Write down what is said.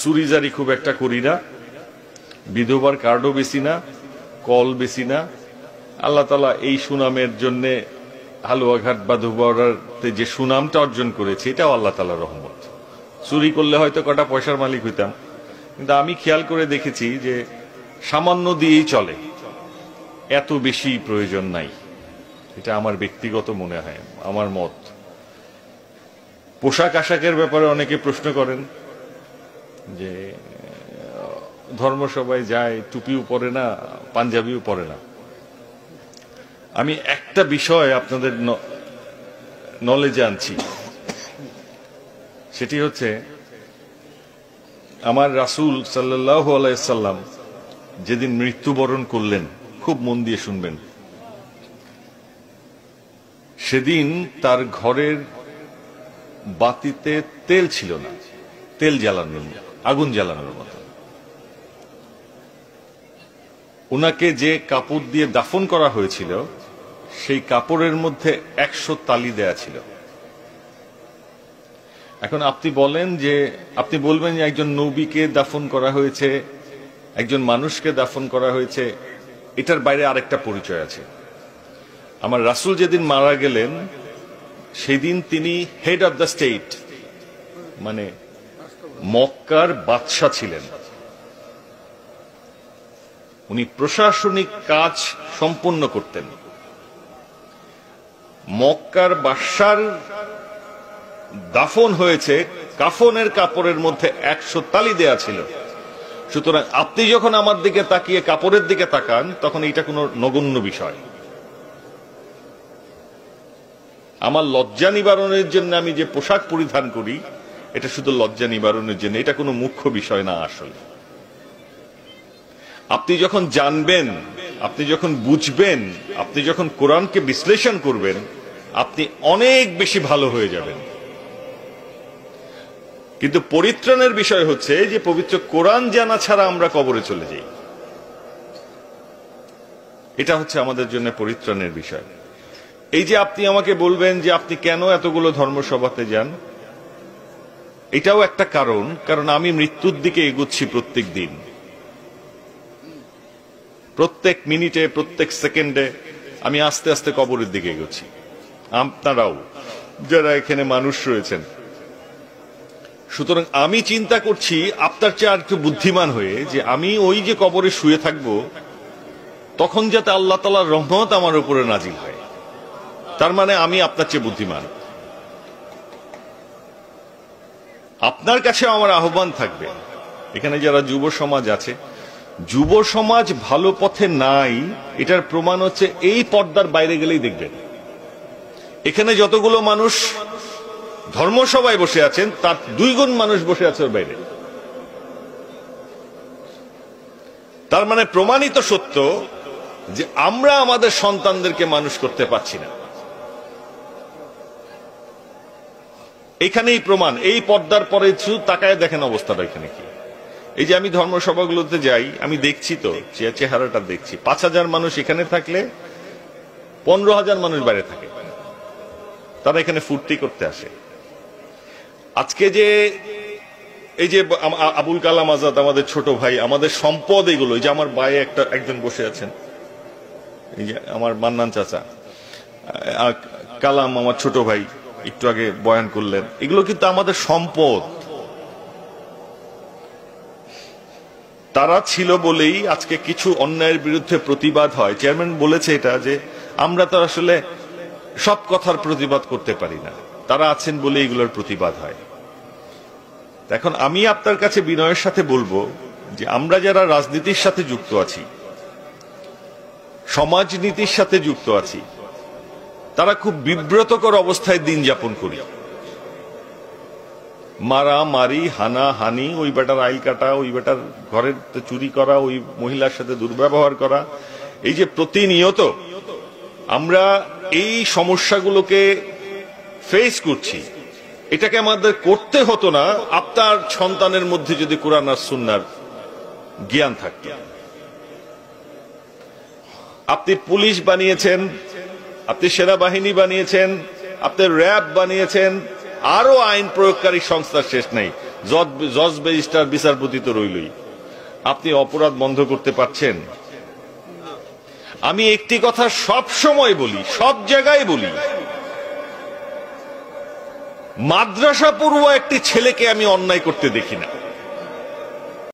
চুরিজারি খুব একটা করি না, বিধবার কার্ডও বেশি না, কল বেশি না। আল্লাহ তাআলা এই সুনামের জন্য হালুয়াঘাট বা ধুবড়াতে যে সুনামটা অর্জন করেছে এটাও আল্লাহ তাআলার রহমত। চুরি করলে হয়তো কটা পয়সার মালিক হইতাম, কিন্তু আমি খেয়াল করে দেখেছি যে সামান্য দিয়েই চলে, এত বেশি প্রয়োজন নাই। এটা আমার ব্যক্তিগত মনে হয়, আমার মত। পোশাক আশাকের ব্যাপারে অনেকে প্রশ্ন করেন যে ধর্মসভায় যায়, টুপিও পরে না, পাঞ্জাবিও পরে না। আমি একটা বিষয় আপনাদের নলেজে আনছি, সেটি হচ্ছে আমার রাসূল সাল্লাল্লাহু আলাইহি সাল্লাম যেদিন মৃত্যুবরণ করলেন, খুব মন দিয়ে শুনবেন, সেদিন তার ঘরের বাতিতে তেল ছিল না, তেল জ্বালানোর, আগুন জ্বালানোর মতো। ওনাকে যে কাপড় দিয়ে দাফন করা হয়েছিল সেই কাপড়ের মধ্যে 100 তালি দেয়া ছিল। এখন আপনি বলেন যে, আপনি বলবেন যে একজন নবীকে দাফন করা হয়েছে, একজন মানুষকে দাফন করা হয়েছে, এটার বাইরে আরেকটা পরিচয় আছে। আমার রাসূল যেদিন মারা গেলেন সেদিন তিনি হেড অফ দ্য স্টেট, মানে মক্কার বাদশা ছিলেন। উনি প্রশাসনিক কাজ সম্পন্ন করতেন। মক্কার বাদশার দাফন হয়েছে, কাফনের কাপড়ের মধ্যে 100 তালি দেয়া ছিল। সুতরাং আপনি যখন আমার দিকে তাকিয়ে কাপড়ের দিকে তাকান তখন এটা কোনো নগণ্য বিষয়। আমার লজ্জা নিবারণের জন্য আমি যে পোশাক পরিধান করি এটা শুধু লজ্জা নিবারণের জন্য, এটা কোনো মুখ্য বিষয় না। আসলে আপনি যখন জানবেন, আপনি যখন বুঝবেন, আপনি যখন কোরআনকে বিশ্লেষণ করবেন, আপনি অনেক বেশি ভালো হয়ে যাবেন। কিন্তু পরিত্রাণের বিষয় হচ্ছে যে পবিত্র কোরআন জানা ছাড়া আমরা কবরে চলে যাই। এটা হচ্ছে আমাদের জন্য পরিত্রাণের বিষয়। এই যে আপনি আমাকে বলবেন যে আপনি কেন এতগুলো ধর্মসভাতে যান, এটাও একটা কারণ। কারণ আমি মৃত্যুর দিকে এগোচ্ছি প্রত্যেক দিন, প্রত্যেক মিনিটে, প্রত্যেক সেকেন্ডে আমি আস্তে আস্তে কবরের দিকে এগোচ্ছি। আপনারাও যারা এখানে মানুষ রয়েছেন, সুতরাং আমি চিন্তা করছি আপনার চেয়ে আর একটু বুদ্ধিমান হয়ে যে আমি ওই যে কবরে শুয়ে থাকব তখন যাতে আল্লাহ তাআলার রহমত আমার উপরে নাজিল হয়। তার মানে আমি আপনার চেয়ে বুদ্ধিমান। আপনার কাছে আমার আহ্বান থাকবে, এখানে যারা যুব সমাজ আছে, যুব সমাজ ভালো পথে নাই এটার প্রমাণ হচ্ছে এই পর্দার বাইরে গেলেই দেখবেন। এখানে যতগুলো মানুষ ধর্মসভায় বসে আছেন তার 2 গুণ মানুষ বসে আছে ওর বাইরে। তার মানে প্রমাণিত সত্য যে আমরা আমাদের সন্তানদেরকে মানুষ করতে পারছি না। এখানেই প্রমাণ। এই পর্দার পরে শুধু তাকায় দেখেন অবস্থাটা এখানে কি। এই যে আমি ধর্মসভাগুলোতে যাই, আমি দেখছি তো চেহারাটা দেখছি। 5000 মানুষ এখানে থাকলে 15,000 মানুষ বাইরে থাকে, তারা এখানে ফুর্তি করতে আসে। আজকে যে এই যে আবুল কালাম আজাদ আমাদের ছোট ভাই, আমাদের সম্পদ এগুলো, এই যে আমার বাইরে একজন বসে আছেন, এই যে আমার মান্নান চাচা, কালাম আমার ছোট ভাই একটু আগে বয়ান করলেন, এগুলো কিন্তু আমাদের সম্পদ। তারা ছিল বলেই আজকে কিছু অন্যায়ের বিরুদ্ধে প্রতিবাদ হয়। চেয়ারম্যান বলেছে এটা, যে আমরা তো আসলে সব কথার প্রতিবাদ করতে পারি না, তারা আছেন বলে এগুলোর প্রতিবাদ হয়। এখন আমি আপনার কাছে বিনয়ের সাথে বলবো যে আমরা যারা রাজনীতির সাথে যুক্ত আছি, সমাজনীতির সাথে যুক্ত আছি, তারা খুব বিব্রতকর অবস্থায় দিন যাপন করি। মারামারি, হানাহানি, ওই বেটার আইল কাটা, ওই বেটার ঘরের চুরি করা, ওই মহিলার সাথে দুর্ব্যবহার করা, এই যে প্রতিনিয়ত আমরা এই সমস্যাগুলোকে ফেস করছি, এটাকে আমাদের করতে হতো না আপনার সন্তানের মধ্যে যদি কোরআন আর সুন্নাহর জ্ঞান থাকত। আপনি পুলিশ বানিয়েছেন, আপনি সেনাবাহিনী বানিয়েছেন, আপনি র্যাব বানিয়েছেন, আরো আইন প্রয়োগকারী সংস্থার শেষ নেই। জজ ব্যারিস্টার বিচারপতি তো রইলই, আপনি অপরাধ বন্ধ করতে পারছেন? আমি একটি কথা সব সময় বলি, সব জায়গায় বলি, মাদ্রাসা পড়ুয়া একটি ছেলেকে আমি অন্যায় করতে দেখি না।